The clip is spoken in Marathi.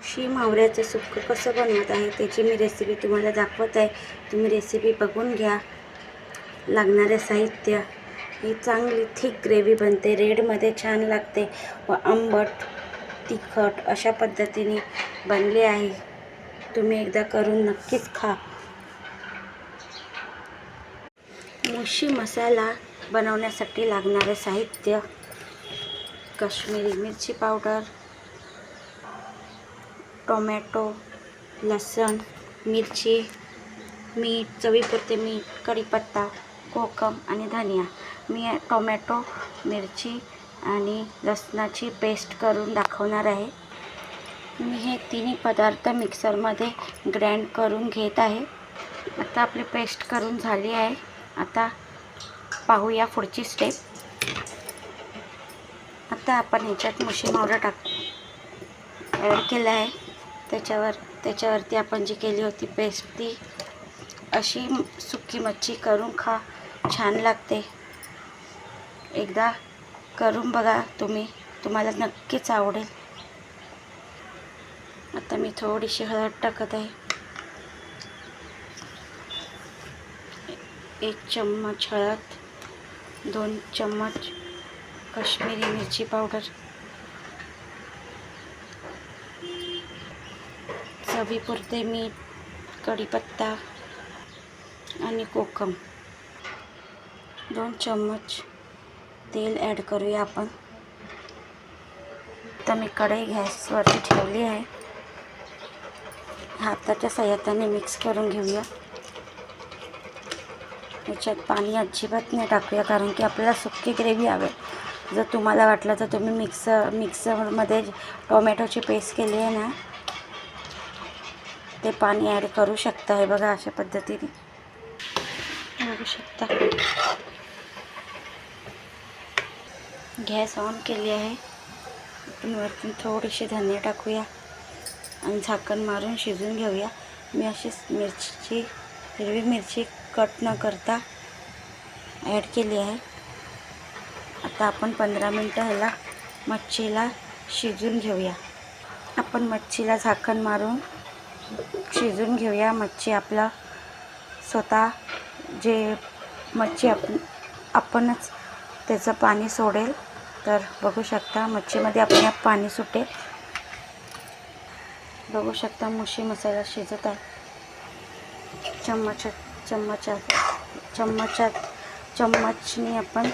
शी मावळ्याचं सुक्कं कसं बनवत आहे त्याची मी रेसिपी तुम्हाला दाखवत आहे. तुम्ही रेसिपी बघून घ्या. लागणारे साहित्य, ही चांगली थिक ग्रेव्ही बनते, रेडमध्ये छान लागते व आंबट तिखट अशा पद्धतीने बनले आहे. तुम्ही एकदा करून नक्कीच खा. मुशी मसाला बनवण्यासाठी लागणारे साहित्य: काश्मीरी मिरची पावडर, टोमॅटो, लसूण, मिरची, मीठ, चवीपुरते मीठ, कढीपत्ता, कोकम आणि धनिया. मी टोमॅटो, मिरची आणि लसणाची पेस्ट करून दाखवणार आहे. मी हे तिन्ही पदार्थ मिक्सरमध्ये ग्राइंड करून घेत आहे. आता आपली पेस्ट करून झाली आहे. आता पाहूया पुढची स्टेप. आता आपण ह्याच्यात मुशी पावडर ॲड केलं आहे. त्याच्यावरती आपण जी केली होती पेस्ट, ती अशी सुकी मच्छी करून खा, छान लागते. एकदा करून बघा तुम्हाला नक्कीच आवडेल. आता मी थोडीशी हळद टाकत आहे. 1 चम्मच हळद, 2 चम्मच काश्मीरी मिरची पावडर, चवीपुरते मीठ, कढीपत्ता आणि कोकम. 2 चम्मच तेल ॲड करूया आपण. आता मी कढई गॅसवरती ठेवली आहे. हाताच्या साहाय्याने मिक्स करून घेऊया. याच्यात पाणी अजिबात नाही टाकूया, कारण की आपल्याला सुकी ग्रेव्ही हवी. जर तुम्हाला वाटलं तर तुम्ही मिक्सरमध्ये टोमॅटोची पेस्ट केली आहे ना, ते पाणी ॲड करू शकता. हे बघा, अशा पद्धतीने बघू शकता. गॅस ऑन केली आहे. आपण वरतून थोडीशी धने टाकूया आणि झाकण मारून शिजवून घेऊया. मी अशी हिरवी मिरची कट न करता ॲड केली आहे. आता आपण 15 मिनटं ह्याला मच्छीला शिजवून घेऊया. आपण मच्छीला झाकण मारून शिजवून घेऊया. मच्छी आपला स्वतः जे मच्छी आपणच त्याचं पाणी सोडेल. तर बघू शकता, मच्छीमध्ये आपल्याला पाणी सुटेल. बघू शकता, मुशी मसाला शिजत आहे. चम्मचने आपण